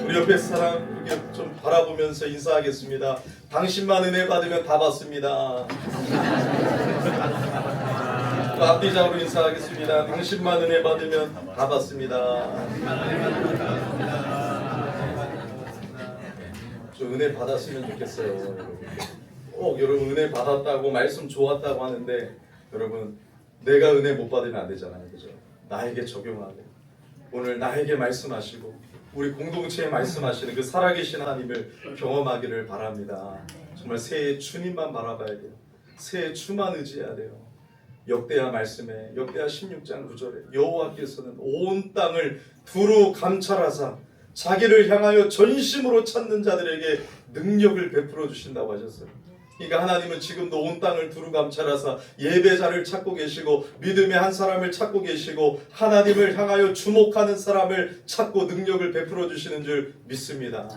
우리 옆에 사람 이렇게 좀 바라보면서 인사하겠습니다. 당신만 은혜 받으면 다 받습니다. 또 앞뒤적으로 인사하겠습니다. 당신만 은혜 받으면 다 받습니다. 좀 은혜 받았으면 좋겠어요. 여러분 은혜 받았다고 말씀 좋았다고 하는데 여러분 내가 은혜 못 받으면 안 되잖아요. 그죠? 나에게 적용하고 오늘 나에게 말씀하시고 우리 공동체에 말씀하시는 그 살아계신 하나님을 경험하기를 바랍니다. 정말 새해 주님만 바라봐야 돼요. 새해 주만 의지해야 돼요. 역대하 말씀에 역대하 16장 9절에 여호와께서는 온 땅을 두루 감찰하사 자기를 향하여 전심으로 찾는 자들에게 능력을 베풀어 주신다고 하셨어요. 그러니까 하나님은 지금도 온 땅을 두루 감찰하사 예배자를 찾고 계시고 믿음의 한 사람을 찾고 계시고 하나님을 향하여 주목하는 사람을 찾고 능력을 베풀어 주시는 줄 믿습니다.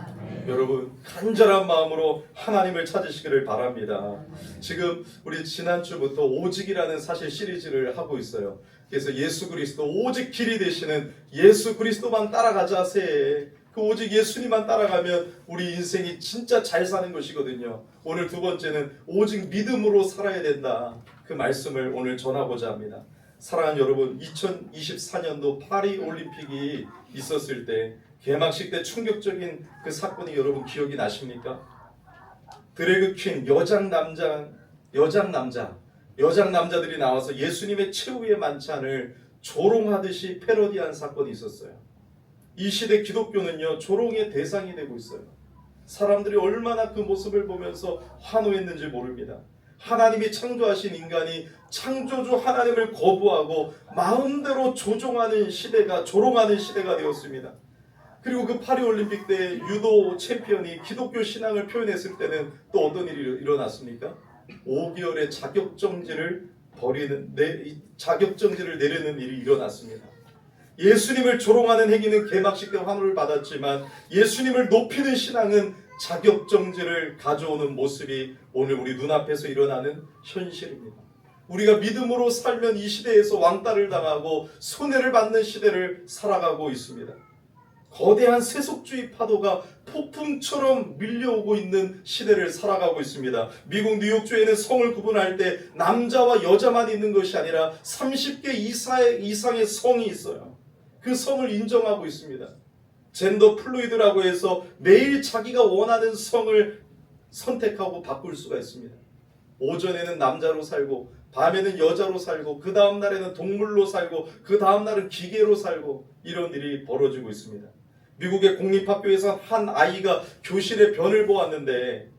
여러분 간절한 마음으로 하나님을 찾으시기를 바랍니다. 지금 우리 지난주부터 오직이라는 사실 시리즈를 하고 있어요. 그래서 예수 그리스도 오직 길이 되시는 예수 그리스도만 따라가자 새해 그 오직 예수님만 따라가면 우리 인생이 진짜 잘 사는 것이거든요. 오늘 두 번째는 오직 믿음으로 살아야 된다. 그 말씀을 오늘 전하고자 합니다. 사랑하는 여러분, 2024년도 파리 올림픽이 있었을 때 개막식 때 충격적인 그 사건이 여러분 기억이 나십니까? 드래그 퀸 여장 남자들이 나와서 예수님의 최후의 만찬을 조롱하듯이 패러디한 사건이 있었어요. 이 시대 기독교는요 조롱의 대상이 되고 있어요. 사람들이 얼마나 그 모습을 보면서 환호했는지 모릅니다. 하나님이 창조하신 인간이 창조주 하나님을 거부하고 마음대로 조롱하는 시대가 되었습니다. 그리고 그 파리올림픽 때 유도 챔피언이 기독교 신앙을 표현했을 때는 또 어떤 일이 일어났습니까? 5개월의 자격정지를 내리는 일이 일어났습니다. 예수님을 조롱하는 행위는 개막식 때 환호를 받았지만 예수님을 높이는 신앙은 자격정지를 가져오는 모습이 오늘 우리 눈앞에서 일어나는 현실입니다. 우리가 믿음으로 살면 이 시대에서 왕따를 당하고 손해를 받는 시대를 살아가고 있습니다. 거대한 세속주의 파도가 폭풍처럼 밀려오고 있는 시대를 살아가고 있습니다. 미국 뉴욕주에는 성을 구분할 때 남자와 여자만 있는 것이 아니라 30개 이상의 성이 있어요. 그 성을 인정하고 있습니다. 젠더 플루이드라고 해서 매일 자기가 원하는 성을 선택하고 바꿀 수가 있습니다. 오전에는 남자로 살고 밤에는 여자로 살고 그 다음 날에는 동물로 살고 그 다음 날은 기계로 살고 이런 일이 벌어지고 있습니다. 미국의 공립학교에서 한 아이가 교실에 변을 보았는데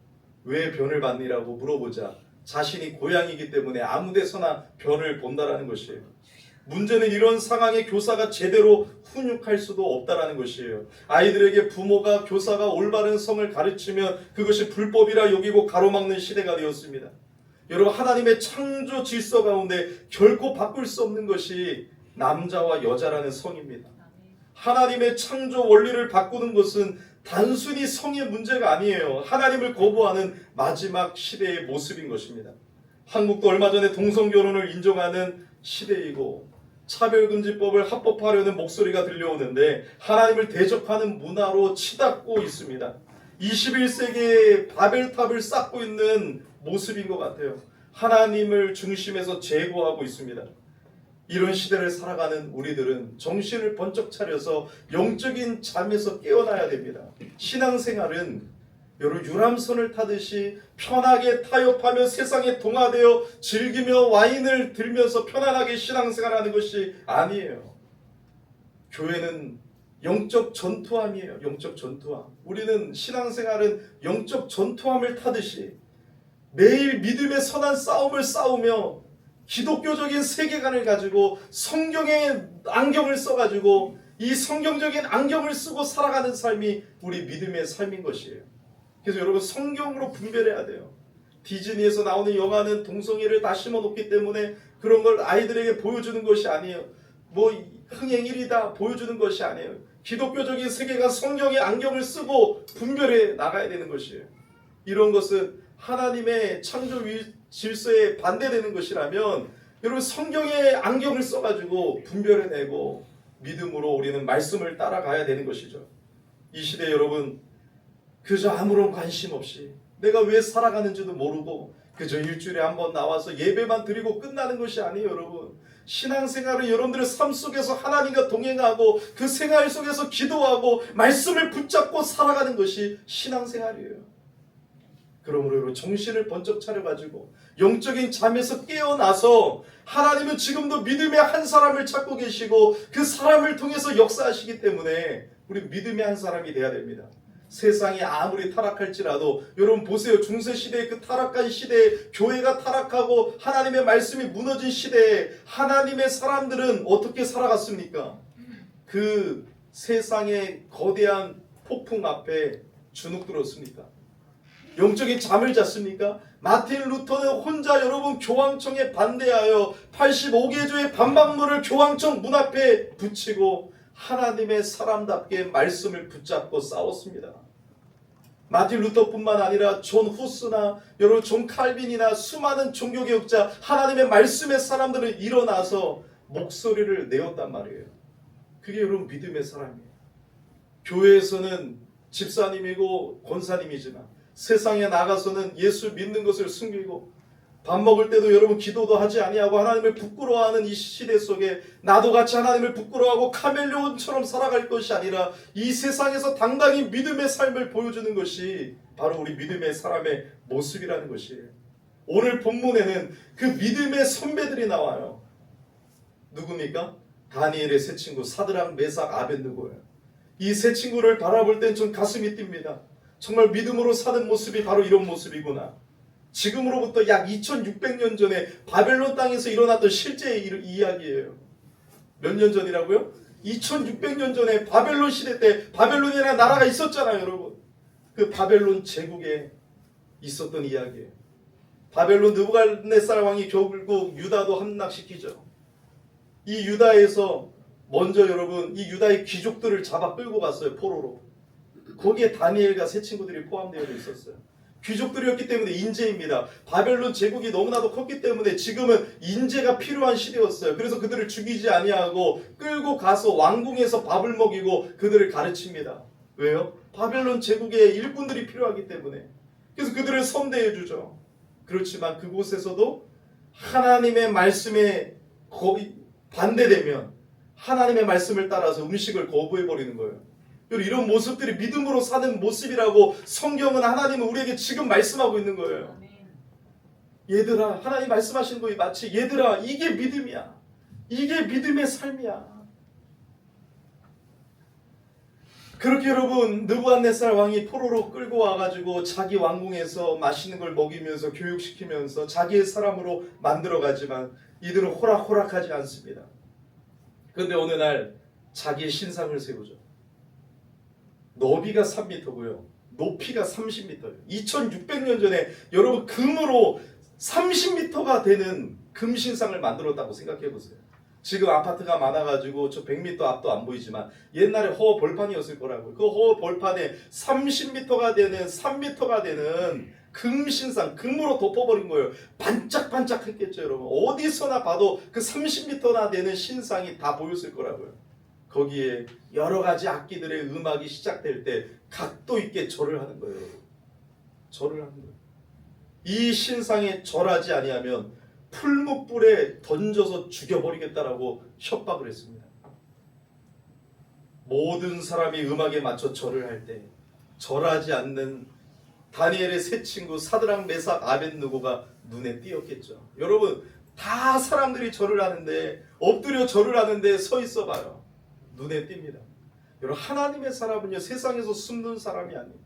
왜 변을 봤니라고 물어보자 자신이 고양이기 때문에 아무 데서나 변을 본다라는 것이에요. 문제는 이런 상황에 교사가 제대로 훈육할 수도 없다라는 것이에요. 아이들에게 부모가 교사가 올바른 성을 가르치면 그것이 불법이라 여기고 가로막는 시대가 되었습니다. 여러분 하나님의 창조 질서 가운데 결코 바꿀 수 없는 것이 남자와 여자라는 성입니다. 하나님의 창조 원리를 바꾸는 것은 단순히 성의 문제가 아니에요. 하나님을 거부하는 마지막 시대의 모습인 것입니다. 한국도 얼마 전에 동성결혼을 인정하는 시대이고 차별금지법을 합법화하려는 목소리가 들려오는데 하나님을 대적하는 문화로 치닫고 있습니다. 21세기의 바벨탑을 쌓고 있는 모습인 것 같아요. 하나님을 중심에서 제거하고 있습니다. 이런 시대를 살아가는 우리들은 정신을 번쩍 차려서 영적인 잠에서 깨어나야 됩니다. 신앙생활은 여러분 유람선을 타듯이 편하게 타협하며 세상에 동화되어 즐기며 와인을 들면서 편안하게 신앙생활하는 것이 아니에요. 교회는 영적 전투함이에요. 영적 전투함. 우리는 신앙생활은 영적 전투함을 타듯이 매일 믿음의 선한 싸움을 싸우며 기독교적인 세계관을 가지고 성경의 안경을 써가지고 이 성경적인 안경을 쓰고 살아가는 삶이 우리 믿음의 삶인 것이에요. 그래서 여러분 성경으로 분별해야 돼요. 디즈니에서 나오는 영화는 동성애를 다 심어놓기 때문에 그런 걸 아이들에게 보여주는 것이 아니에요. 뭐 흥행일이다 보여주는 것이 아니에요. 기독교적인 세계가 성경의 안경을 쓰고 분별해 나가야 되는 것이에요. 이런 것은 하나님의 창조 질서에 반대되는 것이라면 여러분 성경의 안경을 써가지고 분별해내고 믿음으로 우리는 말씀을 따라가야 되는 것이죠. 이 시대 여러분 그저 아무런 관심 없이 내가 왜 살아가는지도 모르고 그저 일주일에 한 번 나와서 예배만 드리고 끝나는 것이 아니에요. 여러분 신앙생활은 여러분들의 삶 속에서 하나님과 동행하고 그 생활 속에서 기도하고 말씀을 붙잡고 살아가는 것이 신앙생활이에요. 그러므로 여러분 정신을 번쩍 차려가지고 영적인 잠에서 깨어나서 하나님은 지금도 믿음의 한 사람을 찾고 계시고 그 사람을 통해서 역사하시기 때문에 우리 믿음의 한 사람이 돼야 됩니다. 세상이 아무리 타락할지라도 여러분 보세요. 중세시대의 그 타락한 시대에 교회가 타락하고 하나님의 말씀이 무너진 시대에 하나님의 사람들은 어떻게 살아갔습니까? 그 세상의 거대한 폭풍 앞에 주눅들었습니까? 영적인 잠을 잤습니까? 마틴 루터는 혼자 여러분 교황청에 반대하여 85개조의 반박문을 교황청 문 앞에 붙이고 하나님의 사람답게 말씀을 붙잡고 싸웠습니다. 마틴 루터뿐만 아니라 존 후스나 여러분 존 칼빈이나 수많은 종교개혁자 하나님의 말씀의 사람들은 일어나서 목소리를 내었단 말이에요. 그게 여러분 믿음의 사람이에요. 교회에서는 집사님이고 권사님이지만 세상에 나가서는 예수 믿는 것을 숨기고 밥 먹을 때도 여러분 기도도 하지 아니하고 하나님을 부끄러워하는 이 시대 속에 나도 같이 하나님을 부끄러워하고 카멜레온처럼 살아갈 것이 아니라 이 세상에서 당당히 믿음의 삶을 보여주는 것이 바로 우리 믿음의 사람의 모습이라는 것이에요. 오늘 본문에는 그 믿음의 선배들이 나와요. 누굽니까? 다니엘의 세 친구 사드락 메삭 아벳느고예요. 이 세 친구를 바라볼 땐 전 가슴이 뜁니다. 정말 믿음으로 사는 모습이 바로 이런 모습이구나. 지금으로부터 약 2600년 전에 바벨론 땅에서 일어났던 실제의 이야기예요. 몇 년 전이라고요? 2600년 전에 바벨론 시대 때 바벨론이라는 나라가 있었잖아요. 여러분 그 바벨론 제국에 있었던 이야기예요. 바벨론 느부갓네살 왕이 결국 유다도 함락시키죠. 이 유다에서 먼저 여러분 이 유다의 귀족들을 잡아 끌고 갔어요. 포로로. 거기에 다니엘과 세 친구들이 포함되어 있었어요. 귀족들이었기 때문에 인재입니다. 바벨론 제국이 너무나도 컸기 때문에 지금은 인재가 필요한 시대였어요. 그래서 그들을 죽이지 아니하고 끌고 가서 왕궁에서 밥을 먹이고 그들을 가르칩니다. 왜요? 바벨론 제국에 일꾼들이 필요하기 때문에. 그래서 그들을 선대해 주죠. 그렇지만 그곳에서도 하나님의 말씀에 반대되면 하나님의 말씀을 따라서 음식을 거부해버리는 거예요. 이런 모습들이 믿음으로 사는 모습이라고 성경은 하나님은 우리에게 지금 말씀하고 있는 거예요. 얘들아 하나님 말씀하시는 거이 마치 얘들아 이게 믿음이야. 이게 믿음의 삶이야. 그렇게 여러분 느부갓네살 왕이 포로로 끌고 와가지고 자기 왕궁에서 맛있는 걸 먹이면서 교육시키면서 자기의 사람으로 만들어가지만 이들은 호락호락하지 않습니다. 그런데 어느 날 자기의 신상을 세우죠. 너비가 3m고요. 높이가 30m예요. 2600년 전에 여러분 금으로 30m가 되는 금신상을 만들었다고 생각해 보세요. 지금 아파트가 많아가지고 저 100m 앞도 안 보이지만 옛날에 허 벌판이었을 거라고요. 그 허 벌판에 30m가 되는 3m가 되는 금신상 금으로 덮어버린 거예요. 반짝반짝했겠죠 여러분. 어디서나 봐도 그 30m나 되는 신상이 다 보였을 거라고요. 거기에 여러 가지 악기들의 음악이 시작될 때 각도 있게 절을 하는 거예요. 절을 하는 거예요. 이 신상에 절하지 아니하면 풀무불에 던져서 죽여버리겠다라고 협박을 했습니다. 모든 사람이 음악에 맞춰 절을 할 때 절하지 않는 다니엘의 세 친구 사드락 메삭 아벳느고가 눈에 띄었겠죠. 여러분 다 사람들이 절을 하는데 엎드려 절을 하는데 서 있어 봐요. 눈에 띕니다. 여러분 하나님의 사람은요 세상에서 숨는 사람이 아니에요.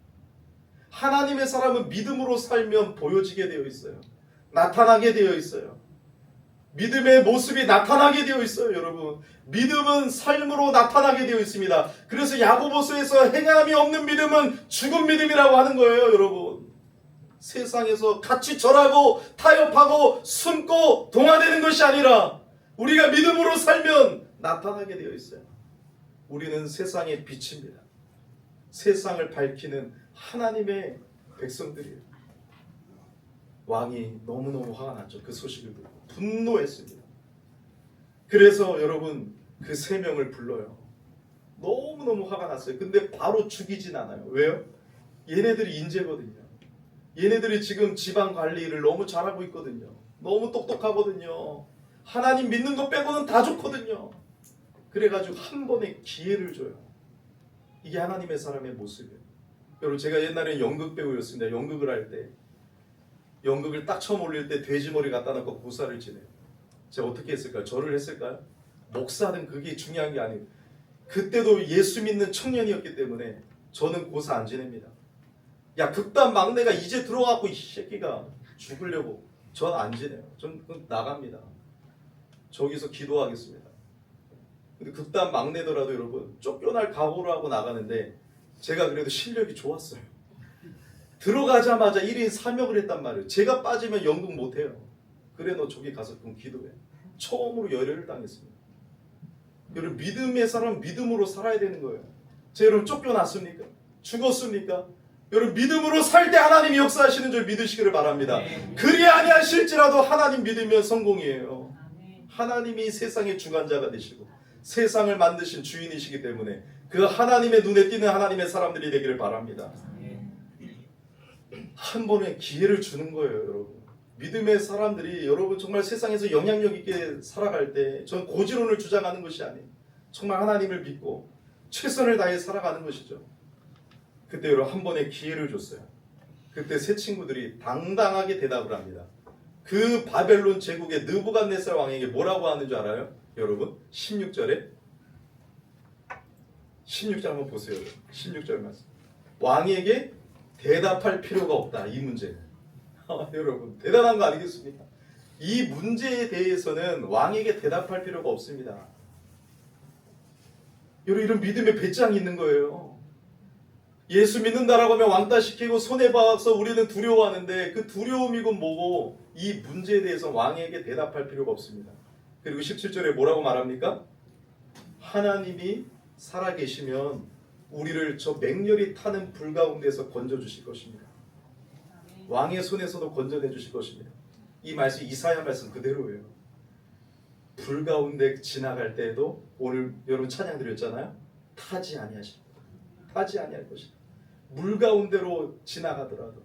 하나님의 사람은 믿음으로 살면 보여지게 되어 있어요. 나타나게 되어 있어요. 믿음의 모습이 나타나게 되어 있어요. 여러분 믿음은 삶으로 나타나게 되어 있습니다. 그래서 야고보서에서 행함이 없는 믿음은 죽은 믿음이라고 하는 거예요. 여러분 세상에서 같이 절하고 타협하고 숨고 동화되는 것이 아니라 우리가 믿음으로 살면 나타나게 되어 있어요. 우리는 세상의 빛입니다. 세상을 밝히는 하나님의 백성들이에요. 왕이 너무너무 화가 났죠. 그 소식을 듣고 분노했습니다. 그래서 여러분 그 세 명을 불러요. 너무너무 화가 났어요. 근데 바로 죽이진 않아요. 왜요? 얘네들이 인재거든요. 얘네들이 지금 지방 관리를 너무 잘하고 있거든요. 너무 똑똑하거든요. 하나님 믿는 것 빼고는 다 좋거든요. 그래가지고 한 번에 기회를 줘요. 이게 하나님의 사람의 모습이에요. 여러분, 제가 옛날에 연극 배우였습니다. 연극을 할 때 연극을 딱 처음 올릴 때 돼지머리 갖다 놓고 고사를 지내요. 제가 어떻게 했을까요? 절을 했을까요? 목사는 그게 중요한 게 아니에요. 그때도 예수 믿는 청년이었기 때문에 저는 고사 안 지냅니다. 야, 극단 막내가 이제 들어와갖고 이 새끼가 죽으려고. 전 안 지내요. 전 나갑니다. 저기서 기도하겠습니다. 근데 극단 막내더라도 여러분 쫓겨날 각오를 하고 나가는데 제가 그래도 실력이 좋았어요. 들어가자마자 1인 3역을 했단 말이에요. 제가 빠지면 연극 못해요. 그래 너 저기 가서 그럼 기도해. 처음으로 열애를 당했습니다. 여러분, 믿음의 사람은 믿음으로 살아야 되는 거예요. 제 여러분 쫓겨났습니까? 죽었습니까? 여러분, 믿음으로 살 때 하나님이 역사하시는 줄 믿으시기를 바랍니다. 그리 아니하실지라도 하나님 믿으면 성공이에요. 하나님이 세상의 주관자가 되시고 세상을 만드신 주인이시기 때문에 그 하나님의 눈에 띄는 하나님의 사람들이 되기를 바랍니다. 한 번에 기회를 주는 거예요, 여러분. 믿음의 사람들이 여러분 정말 세상에서 영향력 있게 살아갈 때 전 고지론을 주장하는 것이 아니에요. 정말 하나님을 믿고 최선을 다해 살아가는 것이죠. 그때 여러분 한 번에 기회를 줬어요. 그때 세 친구들이 당당하게 대답을 합니다. 그 바벨론 제국의 느부갓네살 왕에게 뭐라고 하는 줄 알아요? 여러분 16절에 16절 한번 보세요. 16절 말씀. 왕에게 대답할 필요가 없다. 이 문제는. 여러분 대단한 거 아니겠습니까? 이 문제에 대해서는 왕에게 대답할 필요가 없습니다. 여러분 이런 믿음의 배짱이 있는 거예요. 예수 믿는다라고 하면 왕따 시키고 손해봐서 우리는 두려워하는데 그 두려움이건 뭐고 이 문제에 대해서 왕에게 대답할 필요가 없습니다. 그리고 17절에 뭐라고 말합니까? 하나님이 살아계시면 우리를 저 맹렬히 타는 불 가운데서 건져주실 것입니다. 왕의 손에서도 건져내 주실 것입니다. 이 말씀 이사야 말씀 그대로예요. 불 가운데 지나갈 때에도 오늘 여러분 찬양 드렸잖아요. 타지 아니하십니다. 타지 아니할 것이다. 물 가운데로 지나가더라도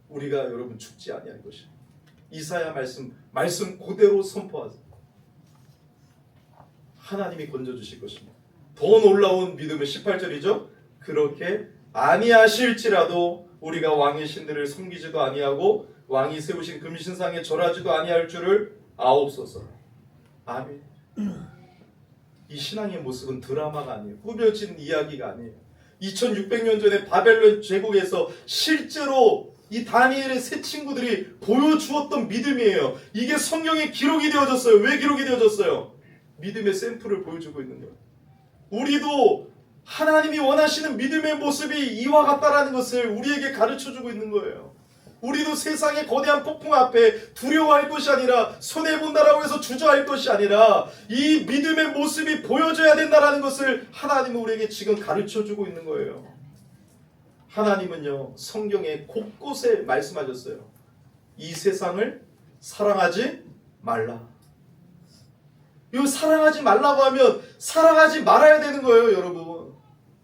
우리가 여러분 죽지 아니할 것입니다. 이사야 말씀 그대로 선포하세요. 하나님이 건져주실 것입니다. 더 놀라운 믿음은 18절이죠. 그렇게 아니하실지라도 우리가 왕의 신들을 섬기지도 아니하고 왕이 세우신 금신상에 절하지도 아니할 줄을 아옵소서. 아멘. 이 신앙의 모습은 드라마가 아니에요. 꾸며진 이야기가 아니에요. 2600년 전에 바벨론 제국에서 실제로 이 다니엘의 세 친구들이 보여주었던 믿음이에요. 이게 성경에 기록이 되어졌어요. 왜 기록이 되어졌어요? 믿음의 샘플을 보여주고 있는 거예요. 우리도 하나님이 원하시는 믿음의 모습이 이와 같다라는 것을 우리에게 가르쳐주고 있는 거예요. 우리도 세상의 거대한 폭풍 앞에 두려워할 것이 아니라 손해본다라고 해서 주저할 것이 아니라 이 믿음의 모습이 보여져야 된다라는 것을 하나님은 우리에게 지금 가르쳐주고 있는 거예요. 하나님은요 성경에 곳곳에 말씀하셨어요. 이 세상을 사랑하지 말라. 이 사랑하지 말라고 하면 사랑하지 말아야 되는 거예요, 여러분.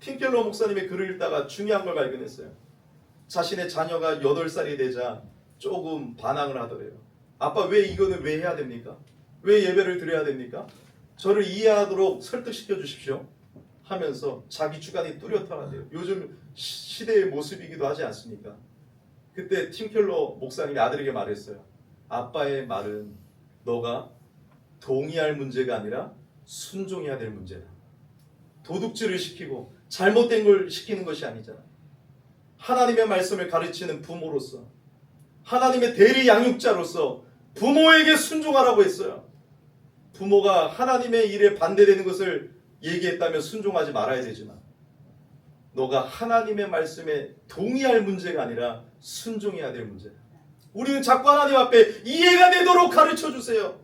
팀켈러 목사님의 글을 읽다가 중요한 걸 발견했어요. 자신의 자녀가 8살이 되자 조금 반항을 하더래요. 아빠 왜 이거는 왜 해야 됩니까? 왜 예배를 드려야 됩니까? 저를 이해하도록 설득시켜 주십시오 하면서 자기 주관이 뚜렷하대요. 요즘 시대의 모습이기도 하지 않습니까? 그때 팀켈러 목사님이 아들에게 말했어요. 아빠의 말은 너가 동의할 문제가 아니라 순종해야 될 문제다. 도둑질을 시키고 잘못된 걸 시키는 것이 아니잖아. 하나님의 말씀을 가르치는 부모로서 하나님의 대리 양육자로서 부모에게 순종하라고 했어요. 부모가 하나님의 일에 반대되는 것을 얘기했다면 순종하지 말아야 되지만 너가 하나님의 말씀에 동의할 문제가 아니라 순종해야 될 문제다. 우리는 자꾸 하나님 앞에 이해가 되도록 가르쳐주세요.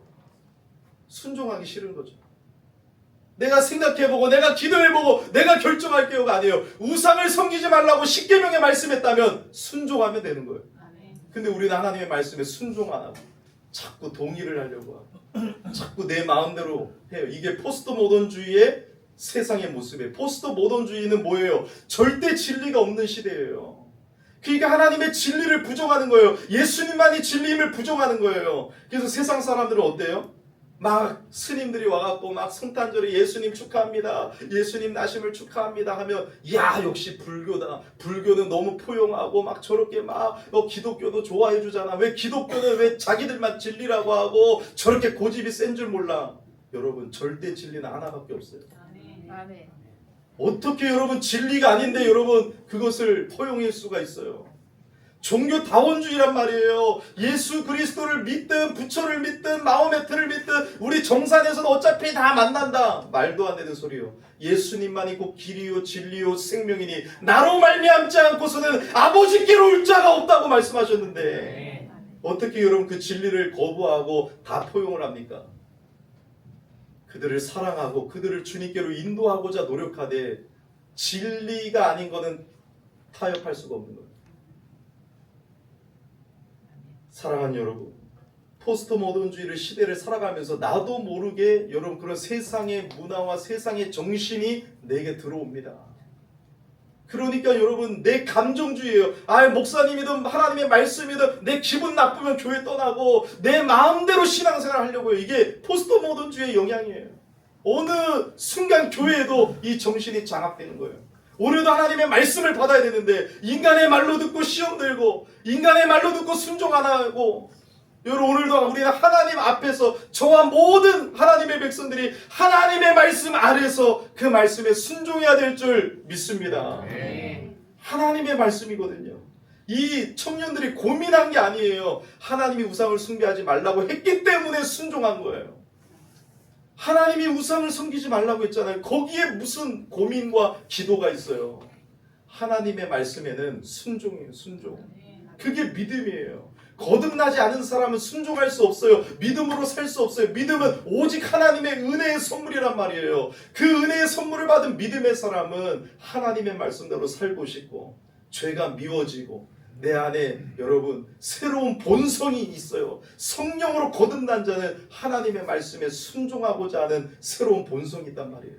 순종하기 싫은 거죠. 내가 생각해보고 내가 기도해보고 내가 결정할게요가 아니에요. 우상을 섬기지 말라고 십계명에 말씀했다면 순종하면 되는 거예요. 근데 우리는 하나님의 말씀에 순종 안 하고 자꾸 동의를 하려고 하고 자꾸 내 마음대로 해요. 이게 포스트 모던주의의 세상의 모습에 포스트 모던주의는 뭐예요? 절대 진리가 없는 시대예요. 그러니까 하나님의 진리를 부정하는 거예요. 예수님만이 진리임을 부정하는 거예요. 그래서 세상 사람들은 어때요? 막 스님들이 와갖고 막 성탄절에 예수님 축하합니다, 예수님 나심을 축하합니다 하면 야 역시 불교다, 불교는 너무 포용하고 막 저렇게 막 기독교도 좋아해 주잖아, 왜 기독교는 왜 자기들만 진리라고 하고 저렇게 고집이 센 줄 몰라. 여러분 절대 진리는 하나밖에 없어요. 아멘. 어떻게 여러분 진리가 아닌데 여러분 그것을 포용할 수가 있어요? 종교 다원주의란 말이에요. 예수 그리스도를 믿든 부처를 믿든 마호메트를 믿든 우리 정산에서는 어차피 다 만난다. 말도 안 되는 소리요. 예수님만이 곧 길이요 진리요 생명이니 나로 말미암지 않고서는 아버지께로 올 자가 없다고 말씀하셨는데 어떻게 여러분 그 진리를 거부하고 다 포용을 합니까? 그들을 사랑하고 그들을 주님께로 인도하고자 노력하되 진리가 아닌 것은 타협할 수가 없는 거예요. 사랑하는 여러분, 포스트 모던주의를 시대를 살아가면서 나도 모르게 여러분 그런 세상의 문화와 세상의 정신이 내게 들어옵니다. 그러니까 여러분 내 감정주의예요. 목사님이든 하나님의 말씀이든 내 기분 나쁘면 교회 떠나고 내 마음대로 신앙생활 하려고 해요. 이게 포스트 모던주의의 영향이에요. 어느 순간 교회에도 이 정신이 장악되는 거예요. 우리도 하나님의 말씀을 받아야 되는데 인간의 말로 듣고 시험 들고 인간의 말로 듣고 순종 안 하고, 여러분 오늘도 우리는 하나님 앞에서 저와 모든 하나님의 백성들이 하나님의 말씀 아래서 그 말씀에 순종해야 될 줄 믿습니다. 하나님의 말씀이거든요. 이 청년들이 고민한 게 아니에요. 하나님이 우상을 숭배하지 말라고 했기 때문에 순종한 거예요. 하나님이 우상을 섬기지 말라고 했잖아요. 거기에 무슨 고민과 기도가 있어요? 하나님의 말씀에는 순종이에요. 순종. 그게 믿음이에요. 거듭나지 않은 사람은 순종할 수 없어요. 믿음으로 살 수 없어요. 믿음은 오직 하나님의 은혜의 선물이란 말이에요. 그 은혜의 선물을 받은 믿음의 사람은 하나님의 말씀대로 살고 싶고 죄가 미워지고 내 안에 여러분 새로운 본성이 있어요. 성령으로 거듭난 자는 하나님의 말씀에 순종하고자 하는 새로운 본성이 있단 말이에요.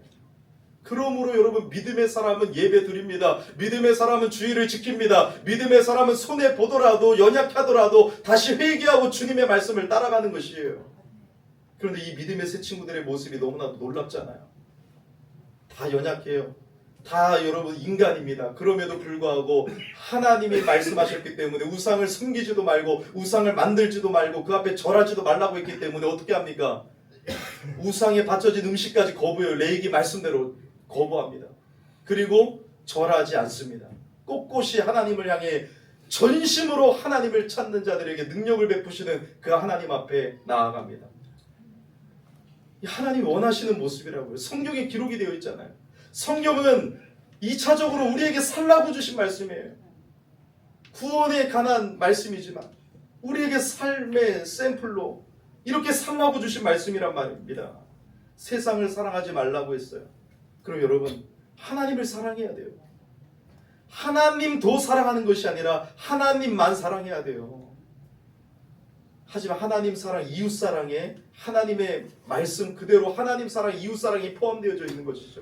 그러므로 여러분 믿음의 사람은 예배 드립니다. 믿음의 사람은 주의를 지킵니다. 믿음의 사람은 손해 보더라도 연약하더라도 다시 회개하고 주님의 말씀을 따라가는 것이에요. 그런데 이 믿음의 새 친구들의 모습이 너무나도 놀랍잖아요. 다 연약해요. 다 여러분 인간입니다. 그럼에도 불구하고 하나님이 말씀하셨기 때문에 우상을 섬기지도 말고 우상을 만들지도 말고 그 앞에 절하지도 말라고 했기 때문에 어떻게 합니까? 우상에 바쳐진 음식까지 거부해요. 레위기 말씀대로 거부합니다. 그리고 절하지 않습니다. 꼿꼿이 하나님을 향해 전심으로 하나님을 찾는 자들에게 능력을 베푸시는 그 하나님 앞에 나아갑니다. 하나님이 원하시는 모습이라고요. 성경에 기록이 되어 있잖아요. 성경은 2차적으로 우리에게 살라고 주신 말씀이에요. 구원에 관한 말씀이지만 우리에게 삶의 샘플로 이렇게 살라고 주신 말씀이란 말입니다. 세상을 사랑하지 말라고 했어요. 그럼 여러분 하나님을 사랑해야 돼요. 하나님도 사랑하는 것이 아니라 하나님만 사랑해야 돼요. 하지만 하나님 사랑, 이웃 사랑에 하나님의 말씀 그대로 하나님 사랑, 이웃 사랑이 포함되어져 있는 것이죠.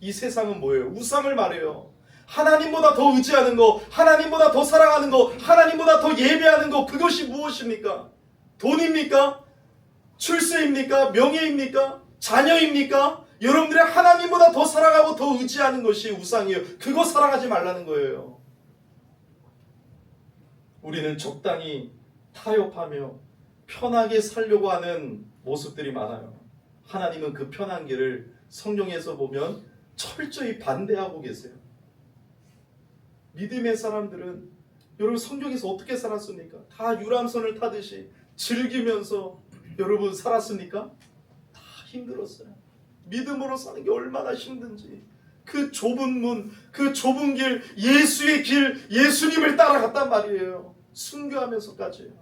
이 세상은 뭐예요? 우상을 말해요. 하나님보다 더 의지하는 거, 하나님보다 더 사랑하는 거, 하나님보다 더 예배하는 거, 그것이 무엇입니까? 돈입니까? 출세입니까? 명예입니까? 자녀입니까? 여러분들이 하나님보다 더 사랑하고 더 의지하는 것이 우상이에요. 그거 사랑하지 말라는 거예요. 우리는 적당히 타협하며 편하게 살려고 하는 모습들이 많아요. 하나님은 그 편한 길을 성경에서 보면 철저히 반대하고 계세요. 믿음의 사람들은 여러분 성경에서 어떻게 살았습니까? 다 유람선을 타듯이 즐기면서 여러분 살았습니까? 다 힘들었어요. 믿음으로 사는 게 얼마나 힘든지. 그 좁은 문, 그 좁은 길, 예수의 길, 예수님을 따라갔단 말이에요. 순교하면서까지.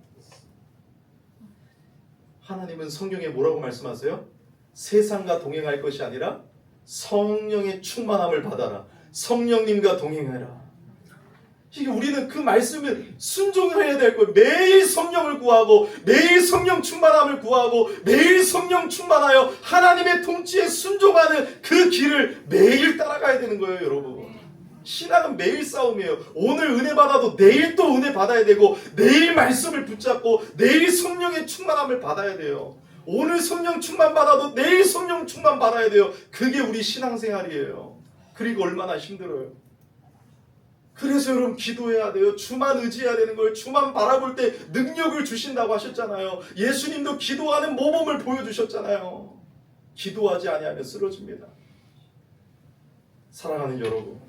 하나님은 성경에 뭐라고 말씀하세요? 세상과 동행할 것이 아니라 성령의 충만함을 받아라. 성령님과 동행하라. 이게 우리는 그 말씀을 순종을 해야 될 거예요. 매일 성령을 구하고 매일 성령 충만함을 구하고 매일 성령 충만하여 하나님의 통치에 순종하는 그 길을 매일 따라가야 되는 거예요, 여러분. 신앙은 매일 싸움이에요. 오늘 은혜 받아도 내일 또 은혜 받아야 되고 내일 말씀을 붙잡고 내일 성령의 충만함을 받아야 돼요. 오늘 성령 충만 받아도 내일 성령 충만 받아야 돼요. 그게 우리 신앙생활이에요. 그리고 얼마나 힘들어요. 그래서 여러분 기도해야 돼요. 주만 의지해야 되는 거예요. 주만 바라볼 때 능력을 주신다고 하셨잖아요. 예수님도 기도하는 모범을 보여주셨잖아요. 기도하지 아니하면 쓰러집니다. 사랑하는 여러분,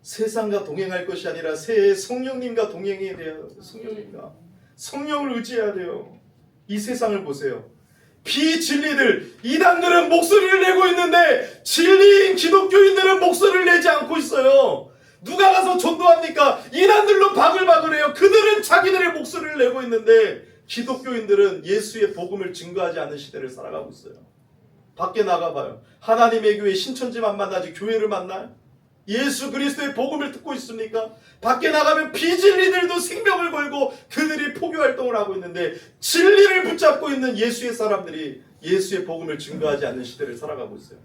세상과 동행할 것이 아니라 새 성령님과 동행해야 돼요. 성령을 의지해야 돼요. 이 세상을 보세요. 비진리들, 이단들은 목소리를 내고 있는데 진리인 기독교인들은 목소리를 내지 않고 있어요. 누가 가서 전도합니까? 이단들로 바글바글해요. 그들은 자기들의 목소리를 내고 있는데 기독교인들은 예수의 복음을 증거하지 않는 시대를 살아가고 있어요. 밖에 나가봐요. 하나님의 교회 신천지만 만나지 교회를 만나요? 예수 그리스도의 복음을 듣고 있습니까? 밖에 나가면 비진리들도 생명을 걸고 그들이 포교 활동을 하고 있는데 진리를 붙잡고 있는 예수의 사람들이 예수의 복음을 증거하지 않는 시대를 살아가고 있어요.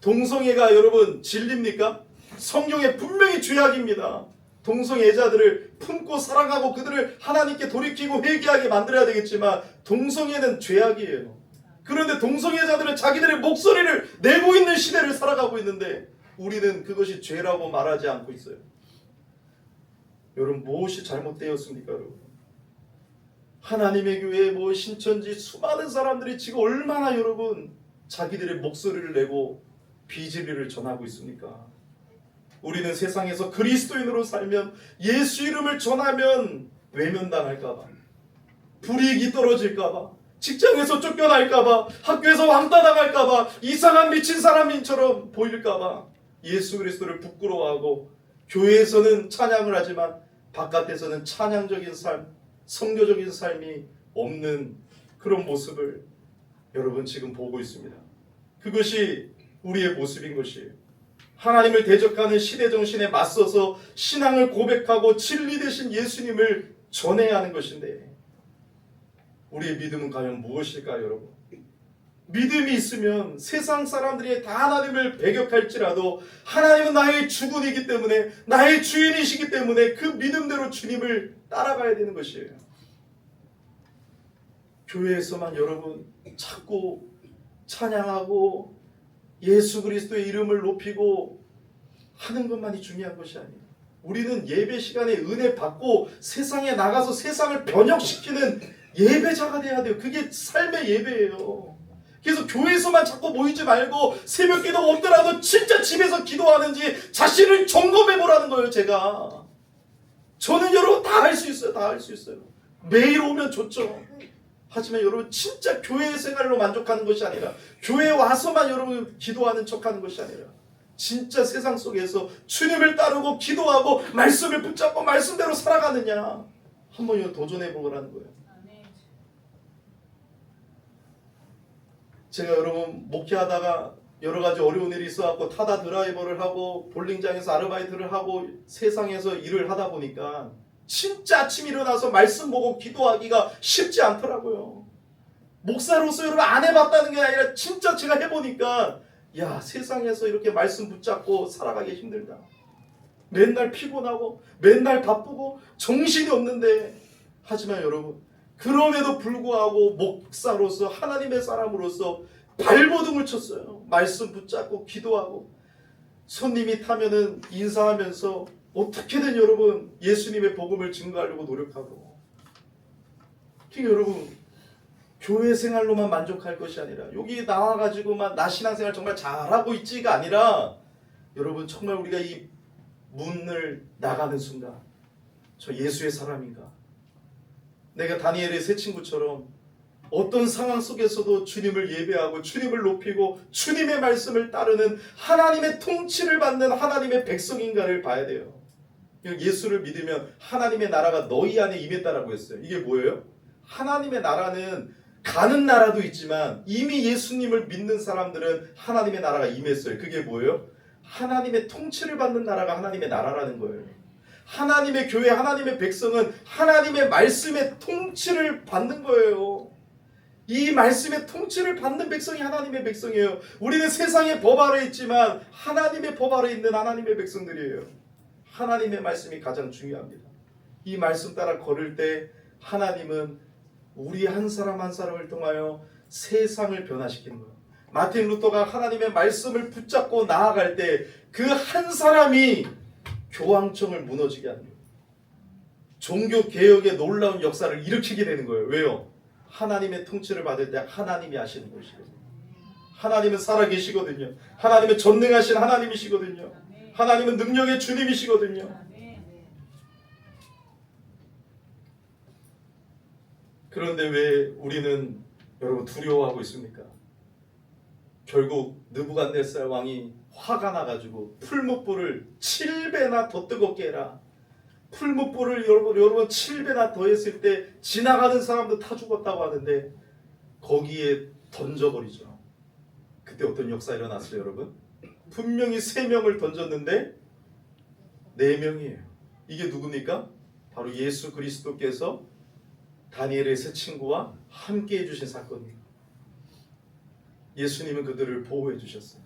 동성애가 여러분 진리입니까? 성경에 분명히 죄악입니다. 동성애자들을 품고 사랑하고 그들을 하나님께 돌이키고 회개하게 만들어야 되겠지만 동성애는 죄악이에요. 그런데 동성애자들은 자기들의 목소리를 내고 있는 시대를 살아가고 있는데 우리는 그것이 죄라고 말하지 않고 있어요. 여러분 무엇이 잘못되었습니까? 여러분 하나님의 교회 신천지 수많은 사람들이 지금 얼마나 여러분 자기들의 목소리를 내고 비진리를 전하고 있습니까? 우리는 세상에서 그리스도인으로 살면 예수 이름을 전하면 외면당할까봐, 불이익이 떨어질까봐, 직장에서 쫓겨날까봐, 학교에서 왕따당할까봐, 이상한 미친 사람인처럼 보일까봐 예수 그리스도를 부끄러워하고 교회에서는 찬양을 하지만 바깥에서는 찬양적인 삶, 성교적인 삶이 없는 그런 모습을 여러분 지금 보고 있습니다. 그것이 우리의 모습인 것이에요. 하나님을 대적하는 시대 정신에 맞서서 신앙을 고백하고 진리 되신 예수님을 전해야 하는 것인데 우리의 믿음은 과연 무엇일까요, 여러분? 믿음이 있으면 세상 사람들이 다 하나님을 배격할지라도 하나님은 나의 주군이기 때문에 나의 주인이시기 때문에 그 믿음대로 주님을 따라가야 되는 것이에요. 교회에서만 여러분 자꾸 찬양하고 예수 그리스도의 이름을 높이고 하는 것만이 중요한 것이 아니에요. 우리는 예배 시간에 은혜 받고 세상에 나가서 세상을 변혁시키는 예배자가 돼야 돼요. 그게 삶의 예배예요. 그래서 교회에서만 자꾸 모이지 말고 새벽기도 없더라도 진짜 집에서 기도하는지 자신을 점검해 보라는 거예요. 저는 여러분 다 할 수 있어요. 다 할 수 있어요. 매일 오면 좋죠. 하지만 여러분 진짜 교회 생활로 만족하는 것이 아니라 교회에 와서만 여러분 기도하는 척하는 것이 아니라 진짜 세상 속에서 주님을 따르고 기도하고 말씀을 붙잡고 말씀대로 살아가느냐 한번 이거 도전해 보라는 거예요. 제가 여러분 목회하다가 여러 가지 어려운 일이 있어갖고 타다 드라이버를 하고 볼링장에서 아르바이트를 하고 세상에서 일을 하다 보니까 진짜 아침 일어나서 말씀 보고 기도하기가 쉽지 않더라고요. 목사로서 여러분 안 해봤다는 게 아니라 진짜 제가 해보니까 야 세상에서 이렇게 말씀 붙잡고 살아가기 힘들다. 맨날 피곤하고 맨날 바쁘고 정신이 없는데 하지만 여러분 그럼에도 불구하고 목사로서 하나님의 사람으로서 발버둥을 쳤어요. 말씀 붙잡고 기도하고 손님이 타면은 인사하면서 어떻게든 여러분 예수님의 복음을 증거하려고 노력하고 그러니까 여러분 교회 생활로만 만족할 것이 아니라 여기 나와가지고만 나 신앙생활 정말 잘하고 있지가 아니라 여러분 정말 우리가 이 문을 나가는 순간 저 예수의 사람인가 내가 다니엘의 세 친구처럼 어떤 상황 속에서도 주님을 예배하고 주님을 높이고 주님의 말씀을 따르는 하나님의 통치를 받는 하나님의 백성인가를 봐야 돼요. 예수를 믿으면 하나님의 나라가 너희 안에 임했다라고 했어요. 이게 뭐예요? 하나님의 나라는 가는 나라도 있지만 이미 예수님을 믿는 사람들은 하나님의 나라가 임했어요. 그게 뭐예요? 하나님의 통치를 받는 나라가 하나님의 나라라는 거예요. 하나님의 교회, 하나님의 백성은 하나님의 말씀의 통치를 받는 거예요. 이 말씀의 통치를 받는 백성이 하나님의 백성이에요. 우리는 세상의 법 아래 있지만 하나님의 법 아래 있는 하나님의 백성들이에요. 하나님의 말씀이 가장 중요합니다. 이 말씀 따라 걸을 때 하나님은 우리 한 사람 한 사람을 통하여 세상을 변화시키는 거예요. 마틴 루터가 하나님의 말씀을 붙잡고 나아갈 때 그 한 사람이 교황청을 무너지게 하는 거예요. 종교개혁의 놀라운 역사를 일으키게 되는 거예요. 왜요? 하나님의 통치를 받을 때 하나님이 하시는 것이거든요. 하나님은 살아계시거든요. 하나님은 전능하신 하나님이시거든요. 하나님은 능력의 주님이시거든요. 그런데 왜 우리는 여러분 두려워하고 있습니까? 결국 느부갓네살 왕이 화가 나가지고 풀무불을 7배나 더 뜨겁게 해라. 풀무불을 여러분 7배나 더 했을 때 지나가는 사람도 타 죽었다고 하는데 거기에 던져버리죠. 그때 어떤 역사 일어났어요 여러분? 분명히 3명을 던졌는데 4명이에요. 이게 누굽니까? 바로 예수 그리스도께서 다니엘의 세 친구와 함께 해주신 사건입니다. 예수님은 그들을 보호해 주셨어요.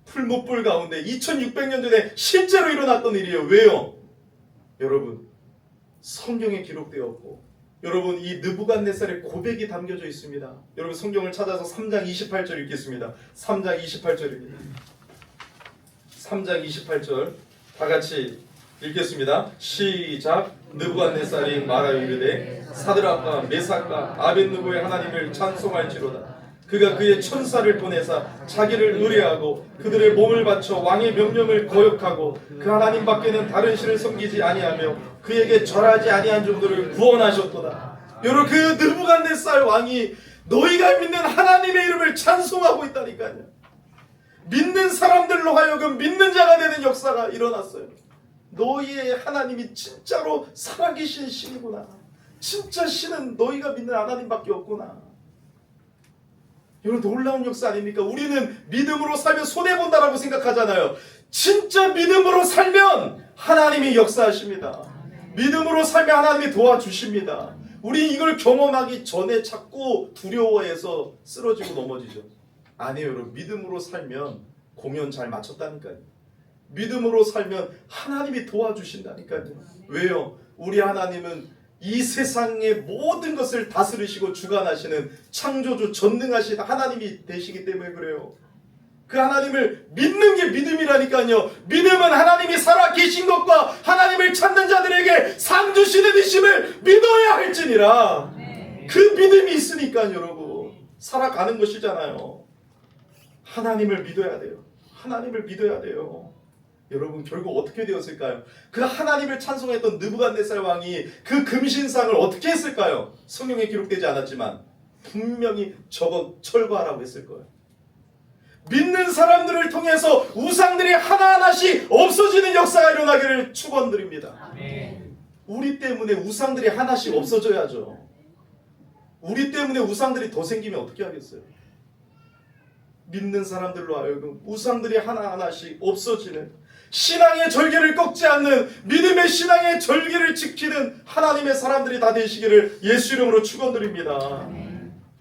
풀무불 가운데 2600년 전에 실제로 일어났던 일이에요. 왜요? 여러분 성경에 기록되었고 여러분 이 느부갓네살의 고백이 담겨져 있습니다. 여러분 성경을 찾아서 3장 28절 읽겠습니다. 3장 28절입니다. 3장 28절 다 같이 읽겠습니다. 시작. 느부갓네살이 말하여 이르되 사드락과 메삭과 아벳느고의 하나님을 찬송할지로다. 그가 그의 천사를 보내사 자기를 의뢰하고 그들의 몸을 바쳐 왕의 명령을 거역하고 그 하나님 밖에는 다른 신을 섬기지 아니하며 그에게 절하지 아니한 종들을 구원하셨도다. 여러분 그 느부갓네살 왕이 너희가 믿는 하나님의 이름을 찬송하고 있다니까요. 믿는 사람들로 하여금 믿는 자가 되는 역사가 일어났어요. 너희의 하나님이 진짜로 살아계신 신이구나. 진짜 신은 너희가 믿는 하나님밖에 없구나. 여러분 놀라운 역사 아닙니까? 우리는 믿음으로 살면 손해본다라고 생각하잖아요. 진짜 믿음으로 살면 하나님이 역사하십니다. 믿음으로 살면 하나님이 도와주십니다. 우리 이걸 경험하기 전에 자꾸 두려워해서 쓰러지고 넘어지죠. 아니에요 여러분. 믿음으로 살면 공연 잘 마쳤다니까요. 믿음으로 살면 하나님이 도와주신다니까요. 왜요? 우리 하나님은 이 세상의 모든 것을 다스리시고 주관하시는 창조주 전능하신 하나님이 되시기 때문에 그래요. 그 하나님을 믿는 게 믿음이라니까요. 믿음은 하나님이 살아계신 것과 하나님을 찾는 자들에게 상 주시는 이심을 믿어야 할지니라. 그 믿음이 있으니까 여러분 살아가는 것이잖아요. 하나님을 믿어야 돼요. 하나님을 믿어야 돼요. 여러분 결국 어떻게 되었을까요? 그 하나님을 찬송했던 느부갓네살 왕이 그 금신상을 어떻게 했을까요? 성경에 기록되지 않았지만 분명히 저거 철거하라고 했을 거예요. 믿는 사람들을 통해서 우상들이 하나하나씩 없어지는 역사가 일어나기를 축원드립니다. 아멘. 우리 때문에 우상들이 하나씩 없어져야죠. 우리 때문에 우상들이 더 생기면 어떻게 하겠어요? 믿는 사람들로 하여금 우상들이 하나하나씩 없어지는 신앙의 절개를 꺾지 않는 믿음의 신앙의 절개를 지키는 하나님의 사람들이 다 되시기를 예수 이름으로 축원드립니다.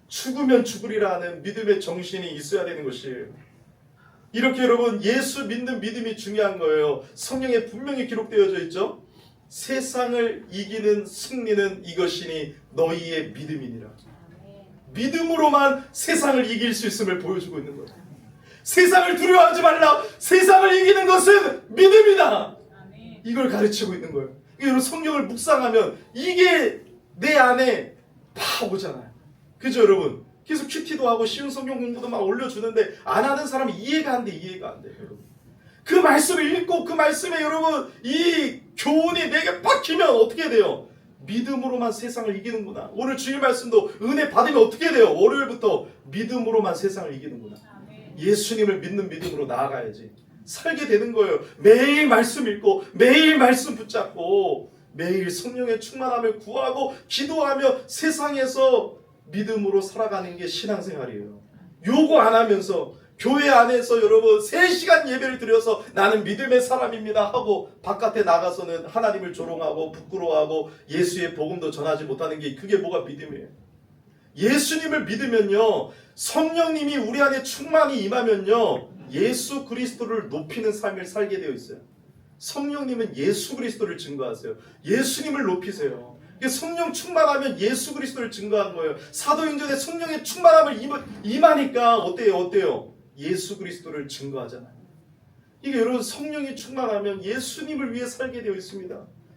죽으면 죽으리라는 믿음의 정신이 있어야 되는 것이에요. 이렇게 여러분 예수 믿는 믿음이 중요한 거예요. 성경에 분명히 기록되어져 있죠. 세상을 이기는 승리는 이것이니 너희의 믿음이니라. 믿음으로만 세상을 이길 수 있음을 보여주고 있는 거예요. 세상을 두려워하지 말라. 세상을 이기는 것은 믿음이다. 이걸 가르치고 있는 거예요. 여러분 성경을 묵상하면 이게 내 안에 팍 오잖아요. 그죠 여러분? 계속 큐티도 하고 쉬운 성경 공부도 막 올려주는데 안 하는 사람이 이해가 안 돼. 여러분. 그 말씀을 읽고 그 말씀에 여러분 이 교훈이 내게 박히면 어떻게 돼요? 믿음으로만 세상을 이기는구나. 오늘 주일 말씀도 은혜 받으면 어떻게 돼요? 월요일부터 믿음으로만 세상을 이기는구나. 예수님을 믿는 믿음으로 나아가야지. 살게 되는 거예요. 매일 말씀 읽고 매일 말씀 붙잡고 매일 성령의 충만함을 구하고 기도하며 세상에서 믿음으로 살아가는 게 신앙생활이에요. 요거 안 하면서 교회 안에서 여러분 3시간 예배를 드려서 나는 믿음의 사람입니다 하고 바깥에 나가서는 하나님을 조롱하고 부끄러워하고 예수의 복음도 전하지 못하는 게 그게 뭐가 믿음이에요? 예수님을 믿으면요, 성령님이 우리 안에 충만히 임하면요, 예수 그리스도를 높이는 삶을 살게 되어 있어요. 성령님은 예수 그리스도를 증거하세요. 예수님을 높이세요. 성령 충만하면 예수 그리스도를 증거한 거예요. 사도행전에 성령의 충만함을 임하니까 어때요? 예수 그리스도를 증거하잖아요. 이게 여러분 성령이 충만하면 예수님을 위해 살게 되어 있습니다.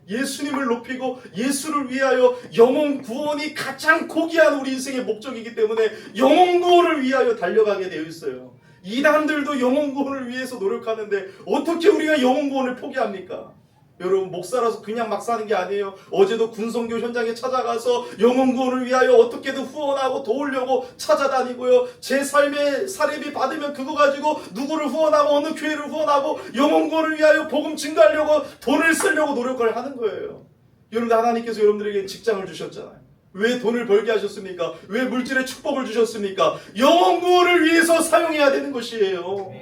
예수님을 높이고 예수를 위하여 영혼 구원이 가장 고귀한 우리 인생의 목적이기 때문에 영혼 구원을 위하여 달려가게 되어 있어요. 이단들도 영혼 구원을 위해서 노력하는데 어떻게 우리가 영혼 구원을 포기합니까? 여러분 목사라서 그냥 막 사는 게 아니에요. 어제도 군성교 현장에 찾아가서 영혼 구원을 위하여 어떻게든 후원하고 도우려고 찾아다니고요. 제 삶에 사례비 받으면 그거 가지고 누구를 후원하고 어느 교회를 후원하고 영혼 구원을 위하여 복음 증가하려고 돈을 쓰려고 노력을 하는 거예요. 여러분 하나님께서 여러분들에게 직장을 주셨잖아요. 왜 돈을 벌게 하셨습니까? 왜 물질의 축복을 주셨습니까? 영혼 구원을 위해서 사용해야 되는 것이에요.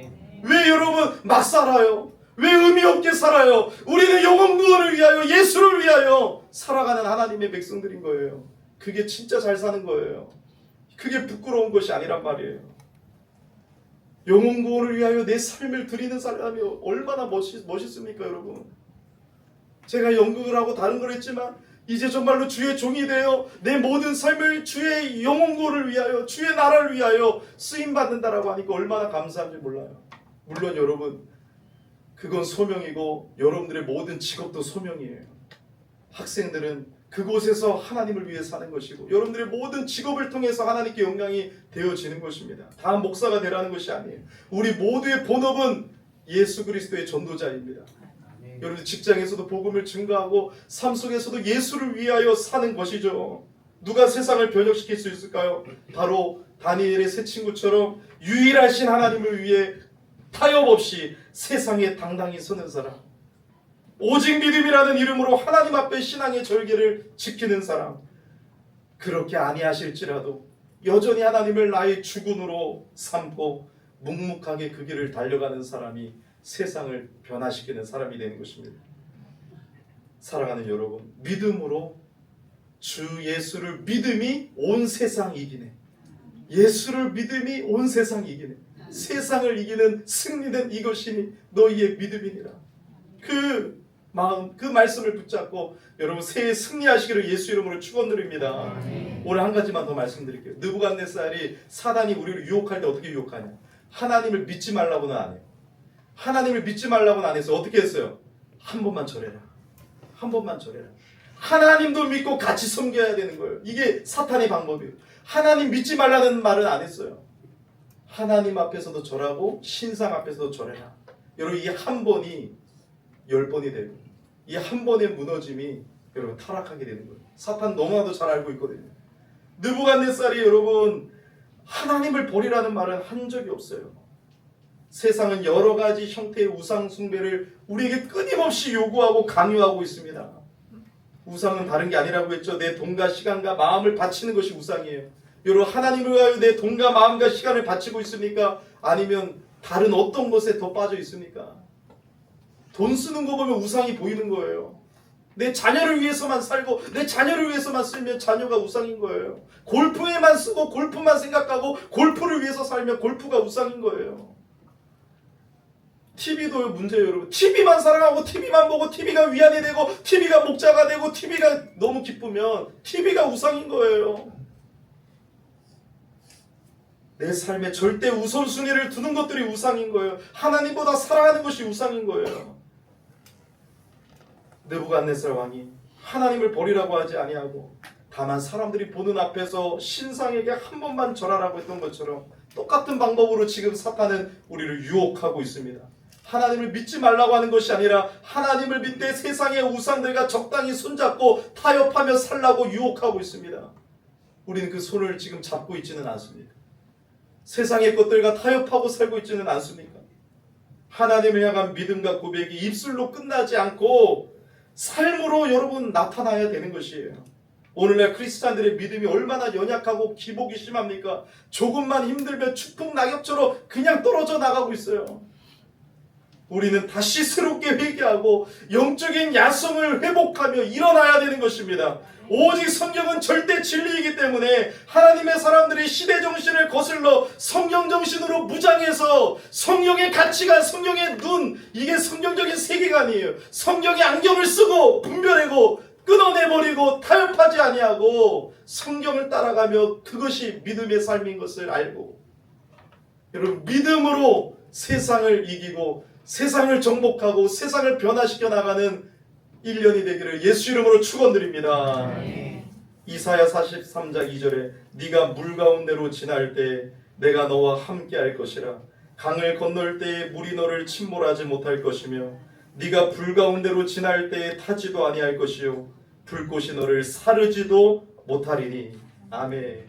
왜 여러분 막 살아요? 왜 의미 없게 살아요? 우리는 영혼 구원을 위하여 예수를 위하여 살아가는 하나님의 백성들인 거예요. 그게 진짜 잘 사는 거예요. 그게 부끄러운 것이 아니란 말이에요. 영혼 구원을 위하여 내 삶을 드리는 사람이 얼마나 멋있습니까 여러분? 제가 연극을 하고 다른 걸 했지만 이제 정말로 주의 종이 되어 내 모든 삶을 주의 영혼 구원을 위하여 주의 나라를 위하여 쓰임받는다라고 하니까 얼마나 감사한지 몰라요. 물론 여러분 그건 소명이고 여러분들의 모든 직업도 소명이에요. 학생들은 그곳에서 하나님을 위해 사는 것이고 여러분들의 모든 직업을 통해서 하나님께 영광이 되어지는 것입니다. 다 목사가 되라는 것이 아니에요. 우리 모두의 본업은 예수 그리스도의 전도자입니다. 여러분들 직장에서도 복음을 증거하고 삶 속에서도 예수를 위하여 사는 것이죠. 누가 세상을 변혁시킬 수 있을까요? 바로 다니엘의 세 친구처럼 유일하신 하나님을 위해 타협 없이 세상에 당당히 서는 사람, 오직 믿음이라는 이름으로 하나님 앞에 신앙의 절개를 지키는 사람, 그렇게 아니하실지라도 여전히 하나님을 나의 주군으로 삼고 묵묵하게 그 길을 달려가는 사람이 세상을 변화시키는 사람이 되는 것입니다. 사랑하는 여러분, 믿음으로 주 예수를 믿음이 온 세상 이기네. 예수를 믿음이 온 세상 이기네. 세상을 이기는 승리는 이것이니 너희의 믿음이니라. 그 마음, 그 말씀을 붙잡고 여러분 새해 승리하시기를 예수 이름으로 축원드립니다. 오늘 한 가지만 더 말씀드릴게요. 느부갓네살이 사단이 우리를 유혹할 때 어떻게 유혹하냐? 하나님을 믿지 말라고는 안 해요. 하나님을 믿지 말라고는 안 해서 어떻게 했어요? 한 번만 절해라. 한 번만 절해라. 하나님도 믿고 같이 섬겨야 되는 거예요. 이게 사탄의 방법이에요. 하나님 믿지 말라는 말은 안 했어요. 하나님 앞에서도 절하고 신상 앞에서도 절해라. 여러분 이 한 번이 10번이 되고 이 한 번의 무너짐이 여러분 타락하게 되는 거예요. 사탄 너무나도 잘 알고 있거든요. 느부갓네살이 여러분 하나님을 버리라는 말은 한 적이 없어요. 세상은 여러 가지 형태의 우상 숭배를 우리에게 끊임없이 요구하고 강요하고 있습니다. 우상은 다른 게 아니라고 했죠. 내 돈과 시간과 마음을 바치는 것이 우상이에요. 여러분 하나님을 위하여 내 돈과 마음과 시간을 바치고 있습니까? 아니면 다른 어떤 것에 더 빠져 있습니까? 돈 쓰는 거 보면 우상이 보이는 거예요. 내 자녀를 위해서만 살고 내 자녀를 위해서만 쓰면 자녀가 우상인 거예요. 골프에만 쓰고 골프만 생각하고 골프를 위해서 살면 골프가 우상인 거예요. TV도 문제예요 여러분. TV만 사랑하고 TV만 보고 TV가 위안이 되고 TV가 목자가 되고 TV가 너무 기쁘면 TV가 우상인 거예요. 내 삶에 절대 우선순위를 두는 것들이 우상인 거예요. 하나님보다 사랑하는 것이 우상인 거예요. 느부갓네살 왕이 하나님을 버리라고 하지 아니하고 다만 사람들이 보는 앞에서 신상에게 한 번만 절하라고 했던 것처럼 똑같은 방법으로 지금 사탄은 우리를 유혹하고 있습니다. 하나님을 믿지 말라고 하는 것이 아니라 하나님을 믿되 세상의 우상들과 적당히 손잡고 타협하며 살라고 유혹하고 있습니다. 우리는 그 손을 지금 잡고 있지는 않습니다. 세상의 것들과 타협하고 살고 있지는 않습니까? 하나님을 향한 믿음과 고백이 입술로 끝나지 않고 삶으로 여러분 나타나야 되는 것이에요. 오늘날 크리스찬들의 믿음이 얼마나 연약하고 기복이 심합니까? 조금만 힘들면 추풍 낙엽처럼 그냥 떨어져 나가고 있어요. 우리는 다시 새롭게 회개하고 영적인 야성을 회복하며 일어나야 되는 것입니다. 오직 성경은 절대 진리이기 때문에 하나님의 사람들이 시대 정신을 거슬러 성경 정신으로 무장해서 성경의 가치관, 성경의 눈, 이게 성경적인 세계관이에요. 성경의 안경을 쓰고 분별하고 끊어내버리고 타협하지 아니하고 성경을 따라가며 그것이 믿음의 삶인 것을 알고, 여러분, 믿음으로 세상을 이기고 세상을 정복하고 세상을 변화시켜 나가는 1년이 되기를 예수 이름으로 축원드립니다. 이사야 43장 2절에 네가 물 가운데로 지날 때 내가 너와 함께 할 것이라. 강을 건널 때에 물이 너를 침몰하지 못할 것이며 네가 불 가운데로 지날 때에 타지도 아니할 것이요 불꽃이 너를 사르지도 못하리니. 아멘.